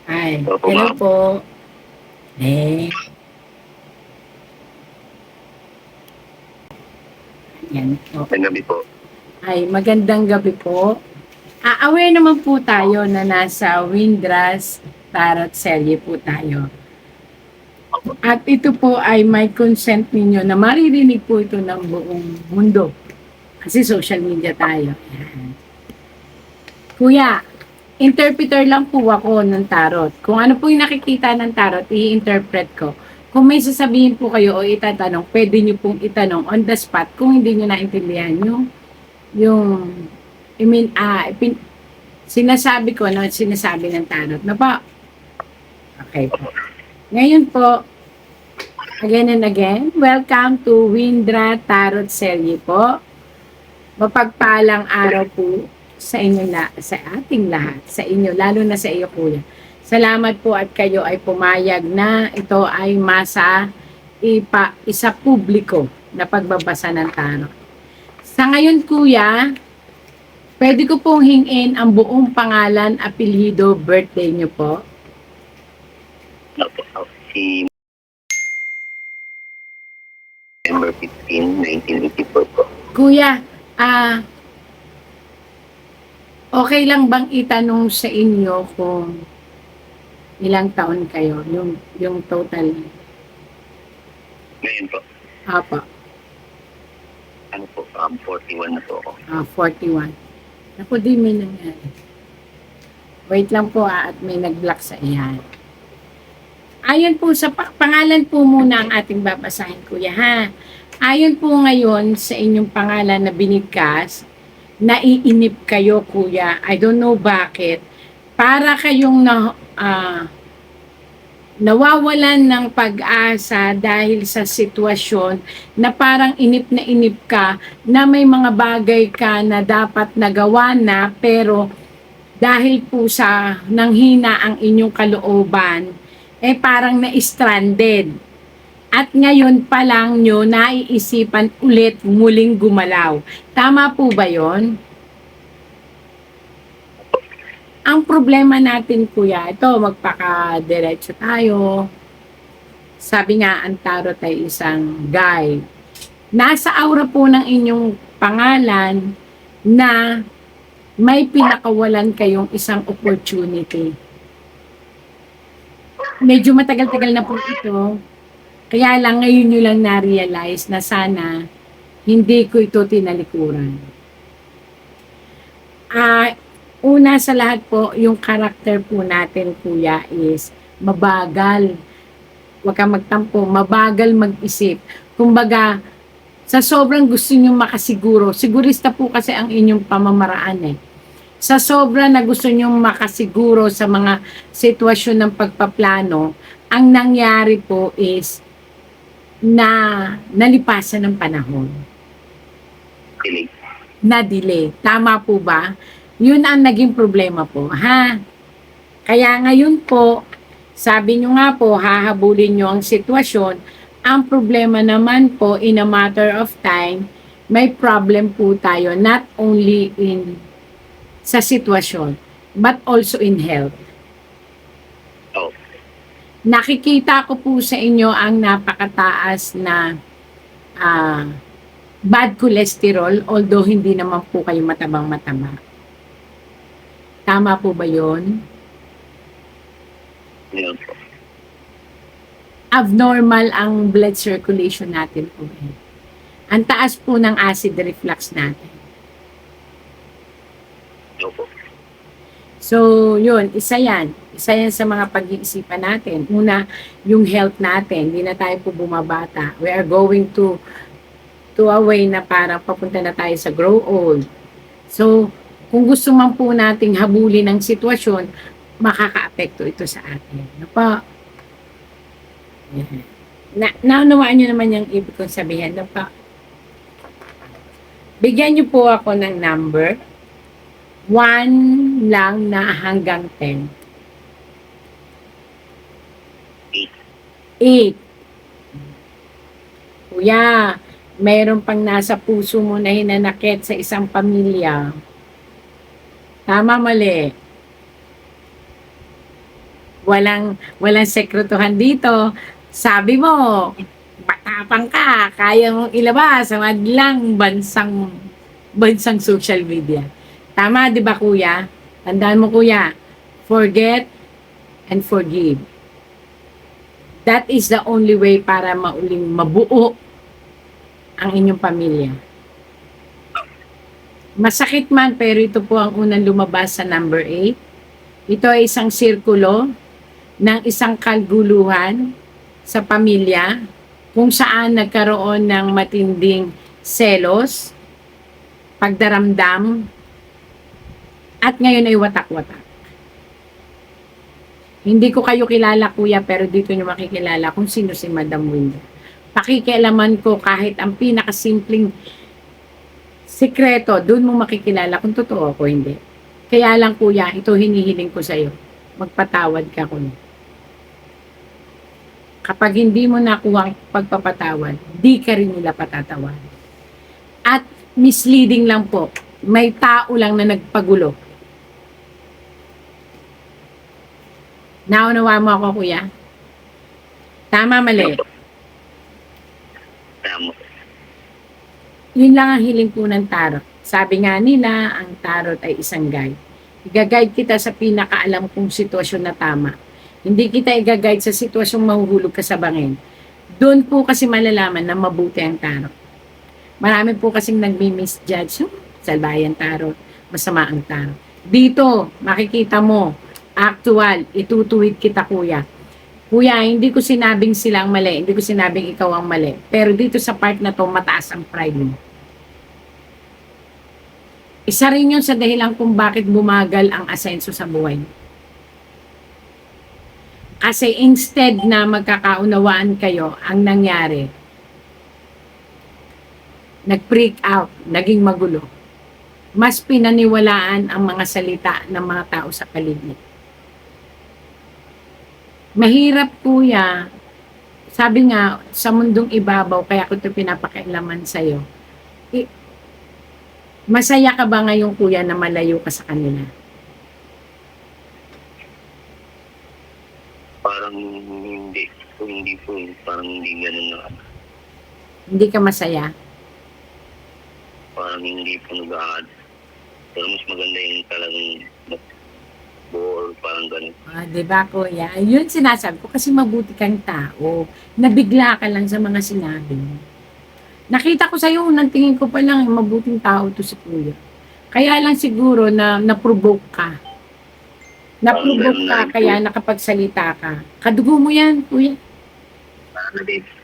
Ay, Opo, hello ma'am. po. Eh, yan po. Magandang gabi po. Ay, magandang gabi po. Aware naman po tayo na nasa Windrush Tarot Serye po tayo. At ito po ay may consent ninyo na maririnig po ito ng buong mundo. Kasi social media tayo. Yan. Kuya, interpreter lang po ako ng tarot. Kung ano po yung nakikita ng tarot, i-interpret ko. Kung may sasabihin po kayo o itatanong, pwede nyo pong itanong on the spot kung hindi nyo naintindihan yung sinasabi ko no, sinasabi ng tarot. Na po? Okay po. Ngayon po, again and again, welcome to Windra Tarot Serye po. Mapagpalang araw po sa inyo sa ating lahat, sa inyo, lalo na sa iyo kuya. Salamat po at kayo ay pumayag na ito ay isa publiko na pagbabasa ng tarot. Sa ngayon kuya, pwede ko pong hingin ang buong pangalan, apelyido, birthday niyo po. Opo. Si November 15, 1984 po. Kuya, okay lang bang itanong sa inyo kung ilang taon kayo? Yung total. Ngayon po, Apa, ano po, 41 na po ako. 41. Naku, di may nangyari. Wait lang po at may nag-block sa iyan. Ayon po sa pangalan po muna ang ating babasahin kuya ha. Ayon po ngayon sa inyong pangalan na binigkas, naiinip kayo kuya. I don't know bakit. Para kayong nawawalan ng pag-asa dahil sa sitwasyon na parang inip na inip ka na may mga bagay ka na dapat nagawa na pero dahil po sa nanghina ang inyong kalooban, parang na-stranded. At ngayon pa lang nyo naiisipan ulit muling gumalaw. Tama po ba yon? Ang problema natin kuya, ito magpaka-diretso tayo. Sabi nga ang tarot ay isang guide. Nasa aura po ng inyong pangalan na may pinakawalan kayong isang opportunity. Medyo matagal-tagal na po ito. Kaya lang ngayon nyo lang na-realize na sana hindi ko ito tinalikuran. Una sa lahat po, yung karakter po natin kuya is mabagal. Huwag kang magtampo, mabagal mag-isip. Kumbaga, sa sobrang gusto nyo makasiguro, sigurista po kasi ang inyong pamamaraan eh. Sa sobra na gusto nyong makasiguro sa mga sitwasyon ng pagpaplano, ang nangyari po is na nalipasan ng panahon. Delay. Na-delay. Tama po ba? Yun ang naging problema po, ha? Kaya ngayon po, sabi nyo nga po, hahabulin nyo ang sitwasyon. Ang problema naman po, in a matter of time, may problem po tayo, not only sa sitwasyon, but also in health. Oh, Nakikita ko po sa inyo ang napakataas na bad cholesterol, although hindi naman po kayo matabang-mataba. Tama po ba yon? ngayon po. Abnormal ang blood circulation natin po. Ang taas po ng acid reflux natin. Opo. So, yun, isa yan. Isa yan sa mga pag-iisipan natin. Una, yung health natin. Hindi na tayo po bumabata. We are going to a way na parang papunta na tayo sa grow old. So, kung gusto man po nating habulin ang sitwasyon, makaka-apekto ito sa atin. Ano pa? Naunawaan nyo naman yung ibig kong sabihin. Ano pa? Bigyan nyo po ako ng number. 1 lang na hanggang 10. 8. Kuya, mayroon pang nasa puso mo na hinanakit sa isang pamilya. Tama, mali. Walang sekretuhan dito. Sabi mo, matapang ka, kaya mong ilabas sa madlang bansang social media. Tama, di ba kuya? Tandaan mo kuya, forget and forgive. That is the only way para mauling mabuo ang inyong pamilya. Masakit man, pero ito po ang unang lumabas sa number 8. Ito ay isang sirkulo ng isang kaguluhan sa pamilya kung saan nagkaroon ng matinding selos, pagdaramdam, at ngayon ay watak-watak. Hindi ko kayo kilala kuya, pero dito nyo makikilala kung sino si Madam Winda. Pakikialaman ko kahit ang pinakasimpleng sikreto, doon mo makikilala kung totoo o hindi. Kaya lang kuya, ito hinihiling ko sa'yo. Magpatawad ka kuya. Kapag hindi mo nakuha ang pagpapatawad, di ka rin nila patatawad. At misleading lang po, may tao lang na nagpagulo. Naunawa mo ako kuya? Tama, mali. Tama. Yun lang ang hiling po ng tarot. Sabi nga nila, ang tarot ay isang guide. I-guide kita sa pinakaalam kong sitwasyon na tama. Hindi kita i-guide sa sitwasyong mahuhulog ka sa bangin. Doon po kasi malalaman na mabuti ang tarot. Marami po kasing nagmi-misjudge. Salbayan tarot, masama ang tarot. Dito, makikita mo, actual, itutuwid kita kuya. Kuya, hindi ko sinabing silang mali, hindi ko sinabing ikaw ang mali. Pero dito sa part na to, mataas ang pride mo. Isa rin yun sa dahilan kung bakit bumagal ang asenso sa buhay. Kasi instead na magkakaunawaan kayo, ang nangyari, nag-freak out, naging magulo. Mas pinaniwalaan ang mga salita ng mga tao sa paligid. Mahirap kuya, sabi nga, sa mundong ibabaw, kaya ko ito pinapakialaman sa'yo. Masaya ka ba ngayon kuya na malayo ka sa kanila? Parang hindi. Kung hindi po, parang hindi ganun na. Hindi ka masaya? Parang hindi po nag-aad. Pero mas maganda yung talagang buo or parang ganun. Diba kuya? Yun sinasabi ko kasi mabuti kang tao. Nabigla ka lang sa mga sinabi mo. Nakita ko sa'yo, unang tingin ko pa lang, mabuting tao to si kuya. Kaya lang siguro na na-provoke ka. Na-provoke ka, kaya nakapagsalita ka. Kadugo mo yan, kuya.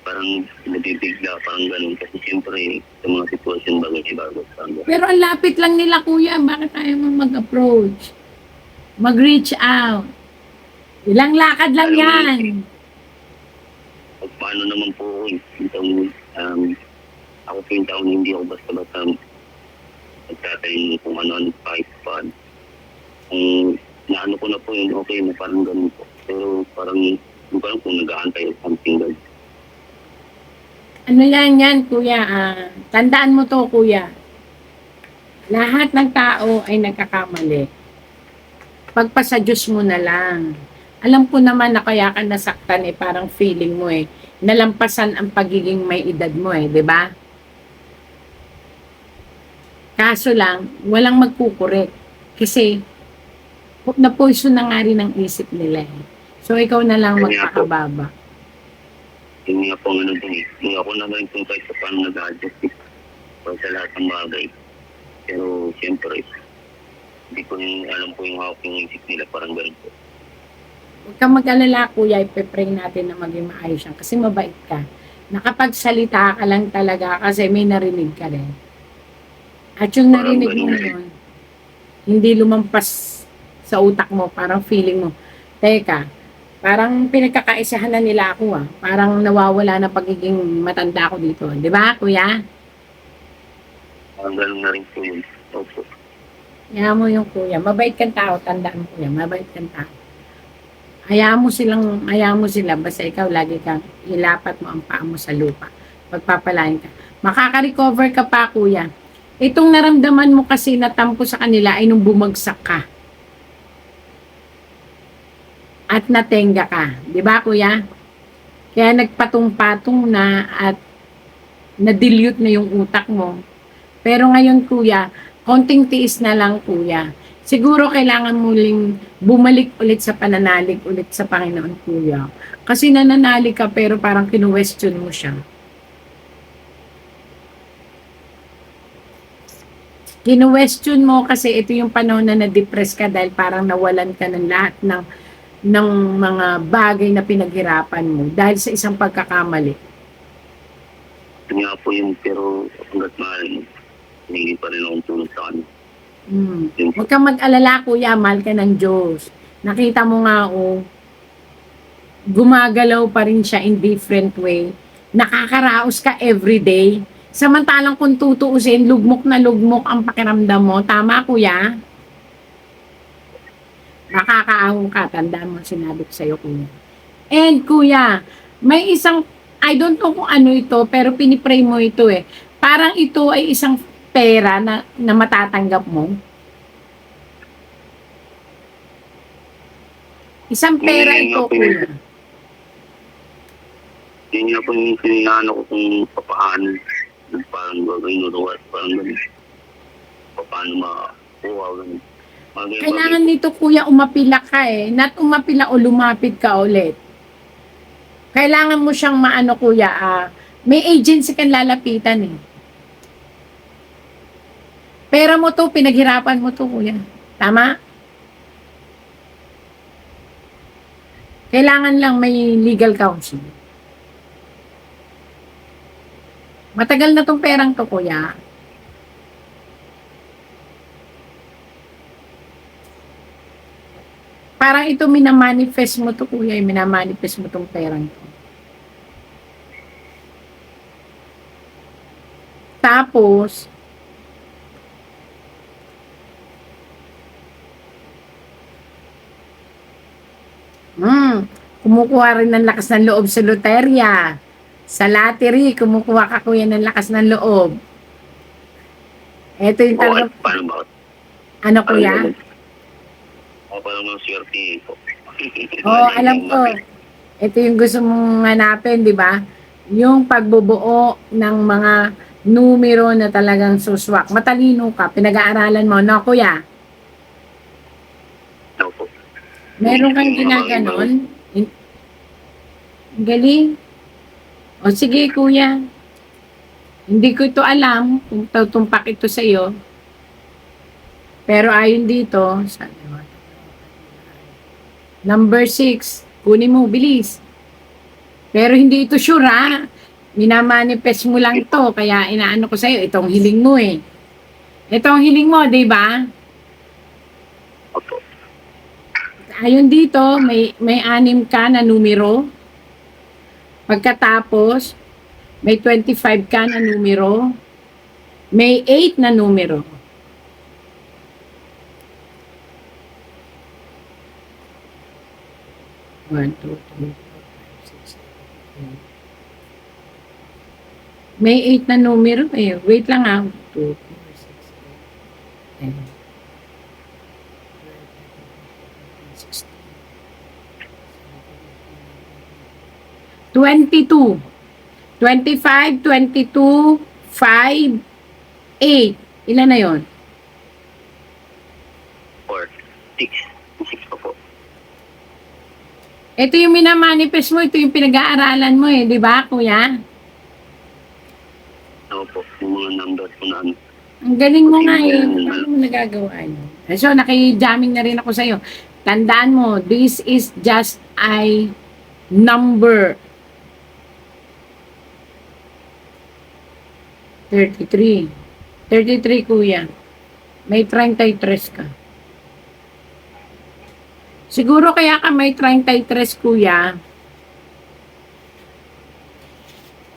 Parang nabibigla, parang ganun. Kasi siyempre, sa mga sitwasyon bago. Pero ang lapit lang nila, kuya. Bakit ayaw mo mag-approach? Mag-reach out. Ilang lakad lang yan. Pag paano naman po, ako po yung taon, hindi ako basta-basta nagtatayin kung ano-ano kahit pa. Kung naano ko na po yun, okay na parang ganun po. Pero parang hindi ko alam kung nag-aantay o something ganun. Ano yan, kuya? Tandaan mo to, kuya. Lahat ng tao ay nagkakamali. Pagpasa Diyos mo na lang. Alam ko naman na kaya ka nasaktan parang feeling mo nalampasan ang pagiging may edad mo di ba? Kaso lang, walang magkukorek. Kasi, na-poison na nga rin ang isip nila So, ikaw na lang magkakababa. Hindi nga po ano din Hindi ako naman kung kahit sa paano nag-adjust sa lahat ng bagay. Pero, siyempre, hindi ko alam po yung hawak yung isip nila, parang ganun po. Huwag kang mag-alala, kuya, ipipray natin na maging maayos yan. Kasi mabait ka. Nakapagsalita ka lang talaga kasi may narinig ka rin. At yung narinig mo yun, hindi lumampas sa utak mo, parang feeling mo, teka, parang pinagkakaisahan na nila ako Parang nawawala na pagiging matanda ko dito. Di ba, kuya? Parang ganun na rin po yun. Opo. Hayaan mo yung kuya. Mabait kang tao, tandaan mo kuya. Mabait kang tao. Hayaan mo sila. Basta ikaw lagi kang ilapat mo ang paa mo sa lupa. Pagpapalain ka. Makaka-recover ka pa, kuya. Itong naramdaman mo kasi na tampo sa kanila ay nung bumagsak ka. at natenga ka. Di ba, kuya? Kaya nagpatong-patong na at na-dilute na yung utak mo. Pero ngayon, kuya, konting tiis na lang, kuya. Siguro kailangan muling bumalik ulit sa pananalig ulit sa Panginoon, kuya. Kasi nananalig ka pero parang kinu-question mo siya. Kinu-question mo kasi ito yung panahon na na-depress ka dahil parang nawalan ka ng lahat ng mga bagay na pinaghirapan mo dahil sa isang pagkakamali. Yun nga po yun, pero hanggat maaari, hindi pa rin akong tulong sa kanya. Huwag kang mag-alala, kuya, mahal ka ng Diyos. Nakita mo nga, gumagalaw pa rin siya in different way. Nakakaraos ka everyday. Samantalang kung tutuusin, lugmok na lugmok ang pakiramdam mo. Tama, kuya? Nakakaahon ka. Tandaan mo, sinabi ko sa'yo, kuya. And, kuya, may isang, I don't know kung ano ito, pero pinipray mo ito eh. Parang ito ay isang pera na matatanggap mo. Isang pera ito, kuya. Yun nga po yung sinihano ko kung papaano. Parang gagawin o parang gano'n. Paano makuha, gano'n. Kailangan nito, kuya, umapila ka eh. Not umapila o lumapit ka ulit. Kailangan mo siyang maano, kuya, may agency kang lalapitan eh. Pera mo to, pinaghirapan mo to, kuya. Tama? Kailangan lang may legal counsel. Matagal na tong perang to, kuya. Parang ito minamanifest mo to, kuya. Minamanifest mo tong perang to. Tapos, kumukuha rin ng lakas ng loob sa loterya. Sa lottery, kumukuha ka, kuya, ng lakas ng loob. Ito yung talaga. Paano ba? Ano, kuya? Paano ng swerte po? Alam ko. Ito yung gusto mong hanapin, di ba? Yung pagbubuo ng mga numero na talagang suswak. Matalino ka, pinag-aaralan mo, no, kuya? Opo. Meron kang ginaganon? Galing. O sige, kuya. Hindi ko ito alam kung tutumpak ito sa iyo. Pero ayon dito, number 6, kunin mo, bilis. Pero hindi ito sure, ha? Minamanifest mo lang to, kaya inaano ko sa'yo, itong hiling mo eh. Itong hiling mo, di ba? Opo. Ayon dito, may 6 ka na numero. Pagkatapos, may 25 ka na numero. May 8 na numero. One, two, three, four, five, six, seven, 8. May 8 na numero eh. Wait lang 2, 4, 6, 8, 22. 25, 22, 5, 8. Ilan na yon? 4, 6. 6 pa po. Ito yung minamanifest mo, ito yung pinag-aaralan mo eh, di ba, kuya? Opo. Yung mga numbers po na ano. Ang galing mo nga eh. Paano mo nagagawa yun? So, naki-jamming na rin ako sa'yo. Tandaan mo, this is just a number. 33. 33, kuya. May 33 ka. Siguro kaya ka may 33, kuya.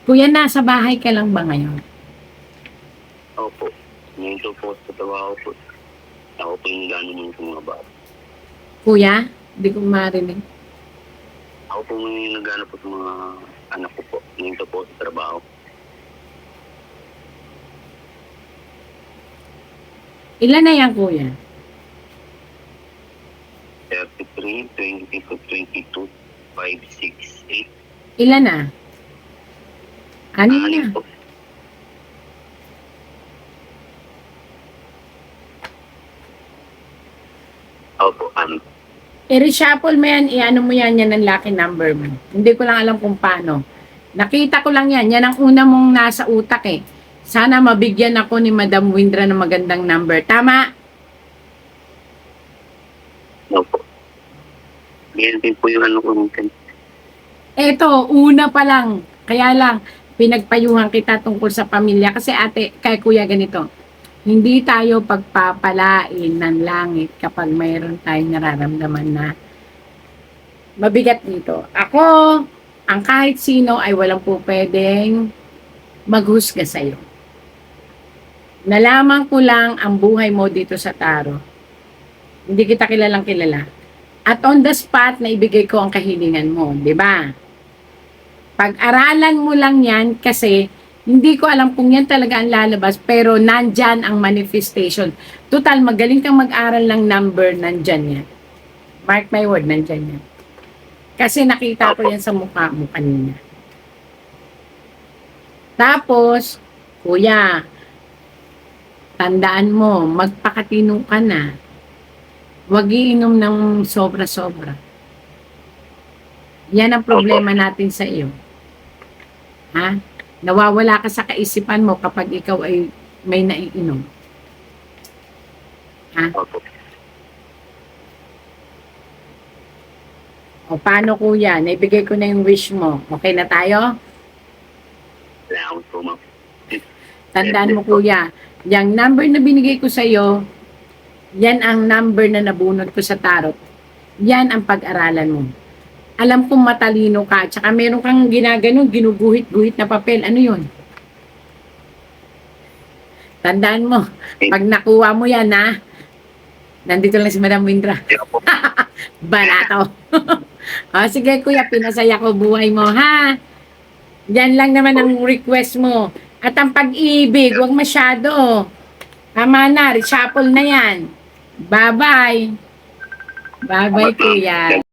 Kuya, nasa bahay ka lang ba ngayon? Opo. Ngayon po sa trabaho po. Ako po yung gano'n yung mga bata. Kuya, hindi ko marinig. Ako po yung nagano po sa mga anak ko po. Ngayon po sa trabaho. Ilan na yan, kuya? 33, 22, 23. 568. Ilan na? Ano na? Anim po. Opo, anim. I-reshuffle mo yan, i-ano mo yan, yan ang lucky number mo. Hindi ko lang alam kung paano. Nakita ko lang yan, yan ang una mong nasa utak eh. Sana mabigyan ako ni Madam Windra ng magandang number. Tama? Opo. Yan din po yung ano ko minsan. Eto, una pa lang. Kaya lang, pinagpayuhan kita tungkol sa pamilya. Kasi ate, kay kuya ganito, hindi tayo pagpapalain ng langit kapag mayroon tayong nararamdaman na mabigat dito. Ako, ang kahit sino ay walang po pwedeng maghusga sa'yo. Nalaman ko lang ang buhay mo dito sa tarot. Hindi kita kilalang kilala. At on the spot, na ibigay ko ang kahilingan mo. Di ba? Pag-aralan mo lang yan kasi hindi ko alam kung yan talaga ang lalabas, pero nandyan ang manifestation. Total, magaling kang mag-aral ng number, nandyan yan. Mark my word, nandyan yan. Kasi nakita ko yan sa mukha mo kanina. Tapos, kuya, tandaan mo, magpakatino ka na. Huwag iinom ng sobra-sobra. Yan ang problema natin sa iyo. Ha? Nawawala ka sa kaisipan mo kapag ikaw ay may naiinom. Ha? Opo. O paano kuya? Naibigay ko na yung wish mo. Okay na tayo? Salamat po, ma'am. Tandaan mo kuya, yung number na binigay ko sa iyo, yan ang number na nabunot ko sa tarot. Yan ang pag-aralan mo. Alam kong matalino ka, tsaka meron kang ginagano, ginuguhit-guhit na papel. Ano yun? Tandaan mo, pag nakuha mo yan, ha? Nandito lang si Madam Windra. Barato. O, sige kuya, pinasaya ko buhay mo, ha? Yan lang naman ang request mo. At ang pag-ibig, huwag masyado. Tama na, reshuffle na yan. Bye-bye. Bye-bye, kuya.